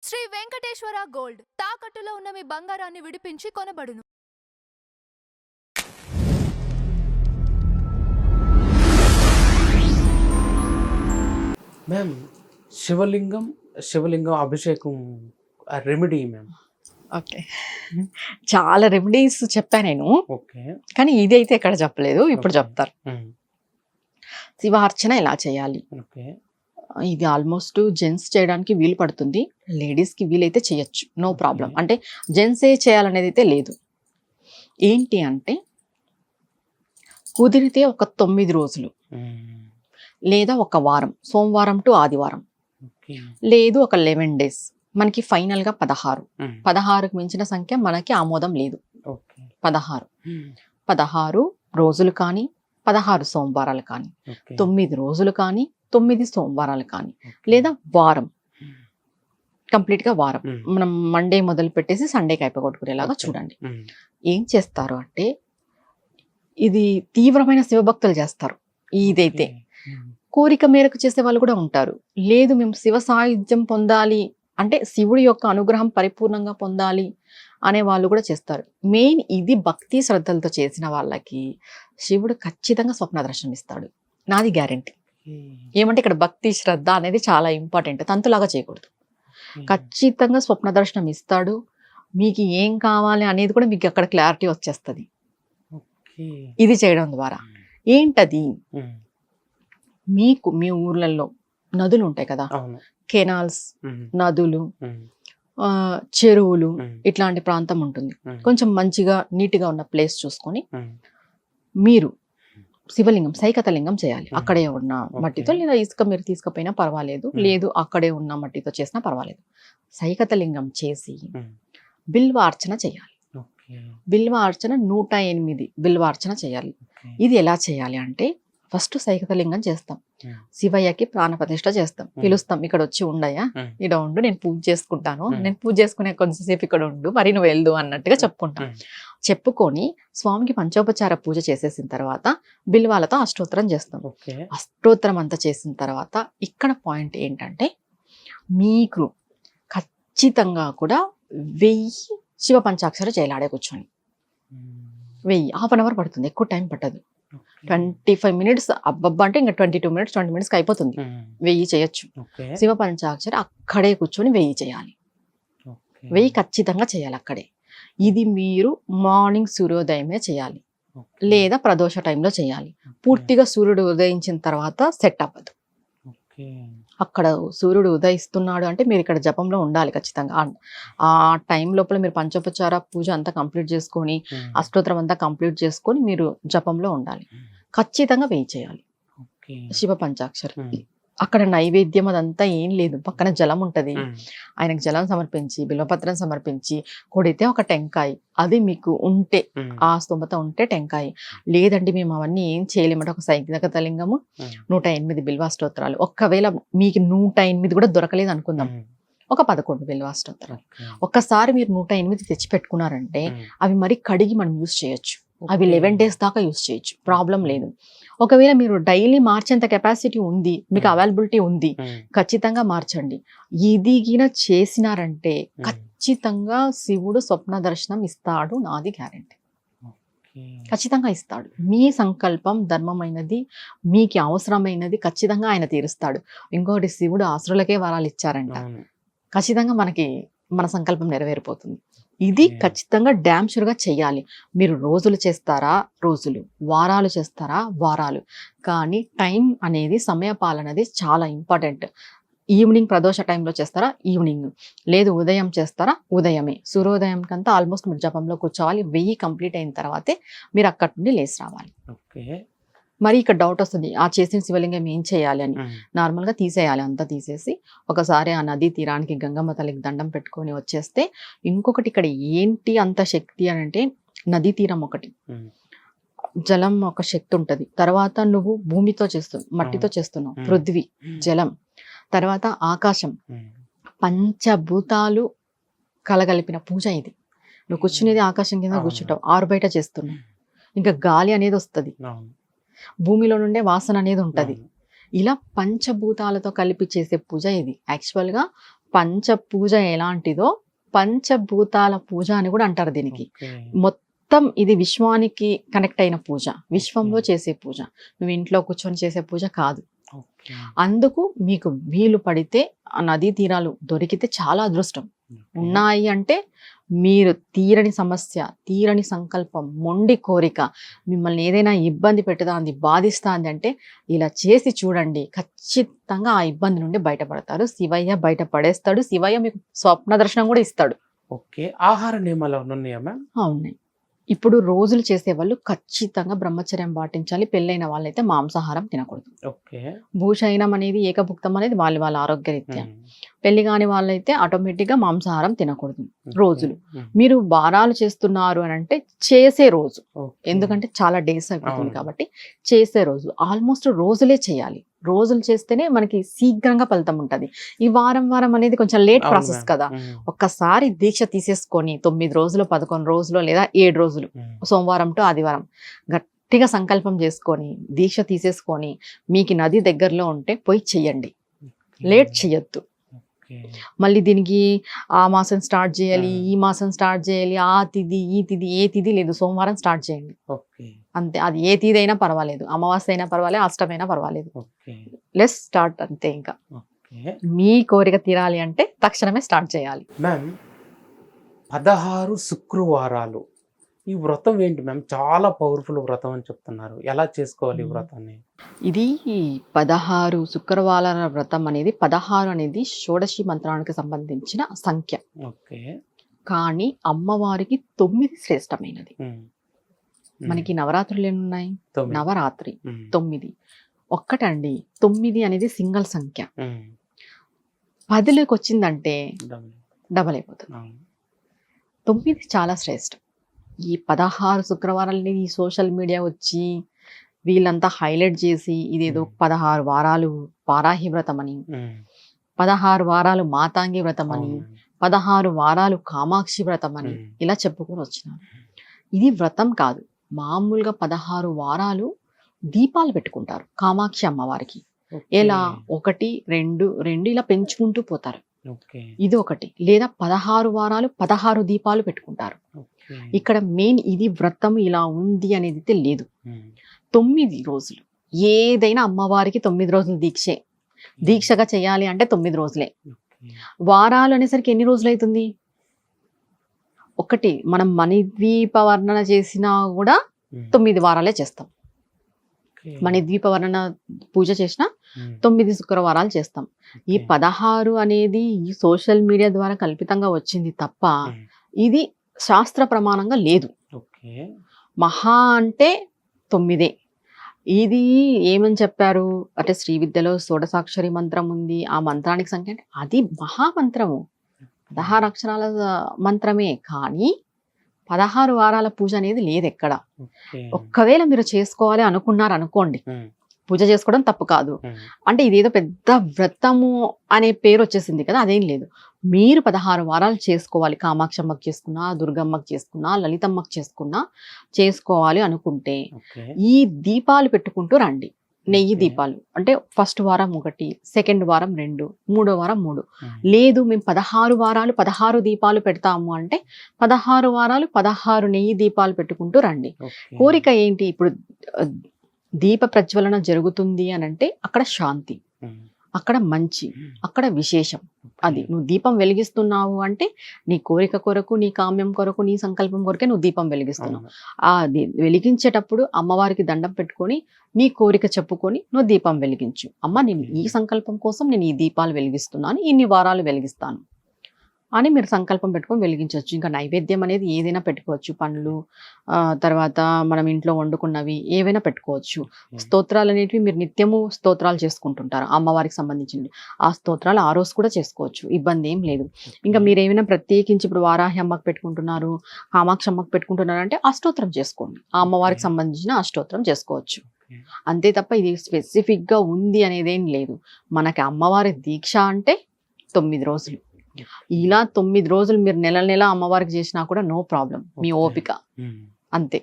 Shri Venkateswara gold తాకట్టులో ఉన్న మీ బంగారాన్ని విడిపించి కొనబడును. మ్యామ్ శివలింగం అభిషేకం రెమెడీ మ్యామ్. ఓకే, చాలా రెమెడీస్ చెప్పా నేను. ఓకే, కానీ ఇదైతే ఎక్కడ చెప్పలేదు, ఇప్పుడు చెప్తారు. శివార్చన ఎలా చేయాలి, ఓకే, ఇది ఆల్మోస్ట్ జెంట్స్ చేయడానికి వీలు పడుతుంది, లేడీస్కి వీలైతే చేయొచ్చు, నో ప్రాబ్లం. అంటే జెంట్సే చేయాలనేది అయితే లేదు. ఏంటి అంటే కుదిరితే ఒక 9 రోజులు లేదా ఒక వారం, సోమవారం టు ఆదివారం, లేదు ఒక 11 days, మనకి ఫైనల్గా 16. 16కు మించిన సంఖ్య మనకి ఆమోదం లేదు. 16 రోజులు కానీ 16 సోమవారాలు కానీ 9 రోజులు కానీ 9 సోమవారాలు కానీ లేదా వారం, కంప్లీట్గా వారం, మనం మండే మొదలు పెట్టేసి సండేకి అయిపోగొట్టుకునేలాగా చూడండి. ఏం చేస్తారు అంటే ఇది తీవ్రమైన శివభక్తులు చేస్తారు. ఇదైతే కోరిక మేరకు చేసే వాళ్ళు కూడా ఉంటారు. లేదు మేము శివ సాయుధ్యం పొందాలి అంటే శివుడి యొక్క అనుగ్రహం పరిపూర్ణంగా పొందాలి అనే వాళ్ళు కూడా చేస్తారు. మెయిన్ ఇది భక్తి శ్రద్ధలతో చేసిన వాళ్ళకి శివుడు ఖచ్చితంగా స్వప్న దర్శనం ఇస్తాడు, నాది గ్యారెంటీ. ఏమంటే ఇక్కడ భక్తి శ్రద్ధ అనేది చాలా ఇంపార్టెంట్, తంతులాగా చేయకూడదు. ఖచ్చితంగా స్వప్న దర్శనం ఇస్తాడు. మీకు ఏం కావాలి అనేది కూడా మీకు అక్కడ క్లారిటీ వచ్చేస్తుంది ఇది చేయడం ద్వారా. ఏంటది, మీకు మీ ఊర్లలో నదులు ఉంటాయి కదా, కెనాల్స్, నదులు, చెరువులు, ఇట్లాంటి ప్రాంతం ఉంటుంది. కొంచెం మంచిగా నీట్గా ఉన్న ప్లేస్ చూసుకొని మీరు శివలింగం సైకతలింగం చేయాలి. అక్కడే ఉన్న మట్టితో, లేదా ఇసుక మీరు తీసుకుపోయినా పర్వాలేదు, లేదు అక్కడే ఉన్న మట్టితో చేసినా పర్వాలేదు. సైకతలింగం చేసి బిల్వార్చన చేయాలి. బిల్వార్చన 108 బిల్వార్చన చేయాలి. ఇది ఎలా చేయాలి అంటే ఫస్ట్ సైకతలింగం చేస్తాం, శివయ్యకి ప్రాణప్రతిష్ఠ చేస్తాం, పిలుస్తాం, ఇక్కడ వచ్చి ఉండయా, ఇక్కడ ఉండు, నేను పూజ చేసుకుంటాను, నేను పూజ చేసుకునే కొంచెంసేపు ఇక్కడ ఉండు, మరి నువ్వు వెళ్దు అన్నట్టుగా చెప్పుకుంటాం. చెప్పుకొని స్వామికి పంచోపచార పూజ చేసేసిన తర్వాత బిల్వాలతో అష్టోత్తరం చేస్తాం. అష్టోత్తరం అంతా చేసిన తర్వాత ఇక్కడ పాయింట్ ఏంటంటే మీకు ఖచ్చితంగా కూడా 1000 శివ పంచాక్షర చేయాలి. కూర్చొని 1000, ½ an hour పడుతుంది, ఎక్కువ టైం పట్టదు. 25 minutes అబ్బబ్బా అంటే ఇంకా 22 minutes 20 minutes అయిపోతుంది. 1000 చేయొచ్చు. శివ పంచాక్షరి అక్కడే కూర్చొని 1000 చేయాలి. 1000 ఖచ్చితంగా చేయాలి అక్కడే. ఇది మీరు మార్నింగ్ సూర్యోదయమే చేయాలి, లేదా ప్రదోష టైంలో చేయాలి. పూర్తిగా సూర్యుడు ఉదయించిన తర్వాత సెట్ అవ్వదు. అక్కడ సూర్యుడు ఉదయిస్తున్నాడు అంటే మీరు ఇక్కడ జపంలో ఉండాలి ఖచ్చితంగా. ఆ టైం లోపల మీరు పంచోపచార పూజ అంతా కంప్లీట్ చేసుకొని, అష్టోత్తరం అంతా కంప్లీట్ చేసుకొని మీరు జపంలో ఉండాలి. ఖచ్చితంగా 1000 చేయాలి శివ పంచాక్షరి. అక్కడ నైవేద్యం అదంతా ఏం లేదు, పక్కన జలం ఉంటది, ఆయనకు జలం సమర్పించి బిల్వపత్రం సమర్పించి కొడితే ఒక టెంకాయ, అది మీకు ఉంటే ఆ స్తోమత ఉంటే టెంకాయ, లేదండి మేము అవన్నీ ఏం చేయలేమంటే ఒక సైకతలింగము 108 బిల్వాష్టోత్తరాలు. ఒక్కవేళ మీకు 108 కూడా దొరకలేదు అనుకుందాం, ఒక 11 బిల్వాష్టోత్తరాలు. ఒక్కసారి మీరు 108 తెచ్చి పెట్టుకున్నారంటే అవి మరి కడిగి మనం యూజ్ చేయొచ్చు. అవి 11 days దాకా యూజ్ చేయొచ్చు, ప్రాబ్లం లేదు. ఒకవేళ మీరు డైలీ మార్చేంత కెపాసిటీ ఉంది, మీకు అవైలబిలిటీ ఉంది, ఖచ్చితంగా మార్చండి. ఇది గిన చేసినారంటే ఖచ్చితంగా శివుడు స్వప్న దర్శనం ఇస్తాడు, నాది గ్యారెంటీ. ఖచ్చితంగా ఇస్తాడు. మీ సంకల్పం ధర్మమైనది, మీకు అవసరమైనది ఖచ్చితంగా ఆయన తీరుస్తాడు. ఇంకొకటి, శివుడు ఆసురులకే వరాలు ఇచ్చారంట, ఖచ్చితంగా మనకి మన సంకల్పం నెరవేరిపోతుంది. ఇది ఖచ్చితంగా డ్యామ్ షూర్గా చెయ్యాలి. మీరు రోజులు చేస్తారా రోజులు, వారాలు చేస్తారా వారాలు, కానీ టైం అనేది, సమయపాలన అనేది చాలా ఇంపార్టెంట్. ఈవినింగ్ ప్రదోష టైంలో చేస్తారా ఈవినింగ్, లేదు ఉదయం చేస్తారా ఉదయమే. సూర్యోదయం కంతా ఆల్మోస్ట్ మీరు జపంలో కూర్చోవాలి. 1000 కంప్లీట్ అయిన తర్వాతే మీరు అక్కడి నుండి లేచి రావాలి. మరి ఇక్కడ డౌట్ వస్తుంది, ఆ చేసిన శివలింగం ఏం చేయాలి అని. నార్మల్గా తీసేయాలి, అంతా తీసేసి ఒకసారి ఆ నదీ తీరానికి గంగమ్మ తల్లికి దండం పెట్టుకొని వచ్చేస్తే. ఇంకొకటి ఇక్కడ ఏంటి అంత శక్తి అని అంటే, నదీ తీరం ఒకటి, జలం ఒక శక్తి ఉంటుంది. తర్వాత నువ్వు భూమితో చేస్తున్నావు, మట్టితో చేస్తున్నావు, పృథ్వీ జలం, తర్వాత ఆకాశం, పంచభూతాలు కలగలిపిన పూజ ఇది. నువ్వు కూర్చునేది ఆకాశం కింద కూర్చుంటావు, ఆరు బయట చేస్తున్నావు, ఇంకా గాలి అనేది వస్తుంది, భూమిలో నుండే వాసన అనేది ఉంటుంది. ఇలా పంచభూతాలతో కలిపి చేసే పూజ ఇది. యాక్చువల్గా పంచ పూజ ఎలాంటిదో పంచభూతాల పూజ అని కూడా అంటారు దీనికి. ఓకే. మొత్తం ఇది విశ్వానికి కనెక్ట్ అయిన పూజ, విశ్వంలో చేసే పూజ, నువ్వు ఇంట్లో కూర్చొని చేసే పూజ కాదు. ఓకే. అందుకు మీకు వీలు పడితే ఆ నదీ తీరాలు దొరికితే చాలా అదృష్టం. ఉన్నాయి అంటే మీరు తీరని సమస్య, తీరని సంకల్పం, మొండి కోరిక, మిమ్మల్ని ఏదైనా ఇబ్బంది పెట్టుదాంది, బాధిస్తాంది అంటే ఇలా చేసి చూడండి, ఖచ్చితంగా ఆ ఇబ్బంది నుండి బయటపడతారు. శివయ్య బయట పడేస్తాడు. శివయ్య మీకు స్వప్న దర్శనం కూడా ఇస్తాడు. ఓకే. ఆహార నియమాలు ఏమైనా ఉన్నాయా మ్యామ్? ఉన్నాయి. ఇప్పుడు రోజులు చేసేవాళ్ళు ఖచ్చితంగా బ్రహ్మచర్యం పాటించాలి. పెళ్ళైన వాళ్ళైతే మాంసాహారం తినకూడదు. ఓకే. భూషయనం అనేది ఏకభుక్తం అనేది వాళ్ళ ఆరోగ్యరీత్యా. ఉమ్. పెళ్లి కాని వాళ్ళైతే ఆటోమేటిక్ గా మాంసాహారం తినకూడదు. రోజులు ఉమ్. మీరు వారాలు చేస్తున్నారు అని అంటే చేసే రోజు, ఓకే. ఎందుకంటే చాలా డేస్ అయిపోతుంది అవును. కాబట్టి చేసే రోజు ఆల్మోస్ట్ రోజులే చేయాలి. రోజులు చేస్తేనే మనకి శీఘ్రంగా ఫలితం ఉంటది. ఈ వారం వారం అనేది కొంచెం లేట్ అవును ప్రాసెస్ మ్యామ్. కదా. ఉమ్. ఒక్కసారి దీక్ష తీసేసుకొని 9 రోజులు 11 రోజులు లేదా 7 రోజులు ఉమ్. సోమవారం టు ఆదివారం గట్టిగా సంకల్పం చేసుకొని దీక్ష తీసేసుకొని మీకు నది దగ్గరలో ఉంటే పోయి చెయ్యండి. లేట్ చెయ్యొద్దు. ఓకే. మళ్ళీ దీనికి ఆ మాసం స్టార్ట్ చేయాలి, ఆ. ఈ మాసం స్టార్ట్ చేయాలి, ఆ తిథి ఈ తిథి ఏ తిథి లేదు, సోమవారం స్టార్ట్ చేయండి ఓకే. అంతే. అది ఏ తిథి అయినా పర్వాలేదు, అమావాస్య అయినా పర్వాలేదు, అష్టమైనా పర్వాలేదు, ఓకే. లెస్ స్టార్ట్ అంతే. ఇంకా ఓకే. మీ కోరిక తీరాలి అంటే తక్షణమే స్టార్ట్ చేయాలి. మ్యామ్ 16 శుక్రవారాలు ఈ వ్రతం ఏంటి మ్యామ్? చాలా పవర్ఫుల్ వ్రతం అని చెప్తున్నారు. ఎలా చేసుకోవాలి ఈ వ్రతాన్ని? ఇది 16 శుక్రవారాల వ్రతం అనేది 16 అనేది షోడశి మంత్రానికి సంబంధించిన సంఖ్య. ఓకే. కానీ అమ్మవారికి 9 శ్రేష్టమైనది. ఉమ్. మనకి నవరాత్రులు ఎన్ని ఉన్నాయి? 9. నవరాత్రి ఉమ్. 9 ఒక్కటండి. 9 అనేది సింగిల్ సంఖ్య. ఉమ్. 10లోకి వచ్చిందంటే డబుల్. డబల్ అయిపోతుంది. అవును. 9 చాలా శ్రేష్టం. ఈ 16 శుక్రవారాలని ఈ సోషల్ మీడియా వచ్చి వీళ్ళంతా హైలైట్ చేసి ఇదేదో 16 వారాలు వారాహి వ్రతం అని, ఉమ్. 16 వారాలు మాతాంగి వ్రతం అని, అవును. 16 వారాలు కామాక్షి వ్రతం అని ఉమ్. ఇలా చెప్పుకొని వచ్చినారు. ఇది వ్రతం కాదు. మామూలుగా 16 వారాలు దీపాలు పెట్టుకుంటారు కామాక్షి అమ్మవారికి. ఓకే. ఎలా? 1 2 2 ఇలా పెంచుకుంటూ పోతారు. ఓకే. ఇది ఒకటి. లేదా 16 వారాలు 16 దీపాలు పెట్టుకుంటారు. ఓకే. ఇక్కడ మెయిన్ ఇది వ్రతం ఇలా ఉంది అనేది అయితే లేదు. ఉమ్. 9 రోజులు ఏదైనా అమ్మవారికి 9 రోజులు దీక్షే. దీక్షగా చేయాలి అంటే 9 రోజులే. ఓకే. వారాలు అనేసరికి ఎన్ని రోజులు అవుతుంది? ఒకటి మనం మణిద్వీప వర్ణన చేసినా కూడా ఉమ్. 9 వారాలే చేస్తాం. ఓకే. మణిద్వీప వర్ణన పూజ చేసినా ఉమ్. 9 శుక్రవారాలు చేస్తాం. ఈ ఓకే. 16 అనేది ఈ సోషల్ మీడియా ద్వారా కల్పితంగా వచ్చింది తప్ప ఉమ్. ఇది శాస్త్ర ప్రమాణంగా లేదు. ఓకే. మహా అంటే 9. ఇది ఏమని చెప్పారు అంటే శ్రీ విద్యలో షోడసాక్షరి మంత్రం ఉంది. ఆ మంత్రానికి సంఖ్య అంటే అది మహామంత్రము, 16 అక్షరాల మంత్రమే. కానీ 16 వారాల పూజ అనేది లేదు ఎక్కడ. ఓకే. ఒక్కవేళ మీరు చేసుకోవాలి అనుకున్నారు అనుకోండి, ఉమ్. పూజ చేసుకోవడం తప్పు కాదు. ఉమ్. అంటే ఇదేదో పెద్ద వ్రతము అనే పేరు వచ్చేసింది కదా, అదేం లేదు. మీరు 16 వారాలు చేసుకోవాలి. కామాక్షమ్మకి చేసుకున్నా, దుర్గమ్మకి చేసుకున్నా, లలితమ్మకి చేసుకున్నా చేసుకోవాలి అనుకుంటే ఓకే. ఈ దీపాలు పెట్టుకుంటూ రండి. నెయ్యి ఓకే. దీపాలు అంటే ఫస్ట్ వారం 1, సెకండ్ వారం 2, మూడో వారం 3. ఉమ్. లేదు మేము 16 వారాలు 16 దీపాలు పెడతాము అంటే 16 వారాలు 16 నెయ్యి దీపాలు పెట్టుకుంటూ రండి. ఓకే. కోరిక ఏంటి? ఇప్పుడు ఆ, దీప ప్రజ్వలన జరుగుతుంది అని అంటే అక్కడ శాంతి, ఉమ్. అక్కడ మంచి, అక్కడ విశేషం. అది ఓకే. నువ్వు దీపం వెలిగిస్తున్నావు అంటే నీ కోరిక కొరకు, నీ కామ్యం కొరకు, నీ సంకల్పం కొరకే నువ్వు దీపం వెలిగిస్తున్నావు. అవును. వెలిగించేటప్పుడు అమ్మవారికి దండం పెట్టుకొని నీ కోరిక చెప్పుకొని నువ్వు దీపం వెలిగించు. అమ్మ నేను ఈ సంకల్పం కోసం నేను ఈ దీపాలు వెలిగిస్తున్నాను, ఇన్ని వారాలు వెలిగిస్తాను అని మీరు సంకల్పం పెట్టుకొని వెలిగించవచ్చు. ఇంకా నైవేద్యం అనేది ఏదైనా పెట్టుకోవచ్చు. పండ్లు, తర్వాత మనం ఇంట్లో వండుకున్నవి ఏవైనా పెట్టుకోవచ్చు. స్తోత్రాలు అనేటివి మీరు నిత్యము స్తోత్రాలు చేసుకుంటుంటారు అమ్మవారికి సంబంధించినవి. ఆ స్తోత్రాలు ఆ రోజు కూడా చేసుకోవచ్చు, ఇబ్బంది ఏం లేదు. ఇంకా మీరు ఏమైనా ప్రత్యేకించి ఇప్పుడు వారాహి అమ్మకు పెట్టుకుంటున్నారు, కామాక్షి అమ్మకు పెట్టుకుంటున్నారు అంటే ఆ స్తోత్రం చేసుకోండి. ఆ అమ్మవారికి సంబంధించిన ఆ స్తోత్రం చేసుకోవచ్చు. అంతే తప్ప ఇది స్పెసిఫిక్ గా ఉంది అనేది ఏం లేదు. మనకి అమ్మవారి దీక్ష అంటే 9 రోజులు. ఇలా 9 రోజులు మీరు నెల నెల అమ్మవారికి చేసినా కూడా నో ప్రాబ్లం. మీ ఓకే. ఓపిక ఉమ్. అంతే.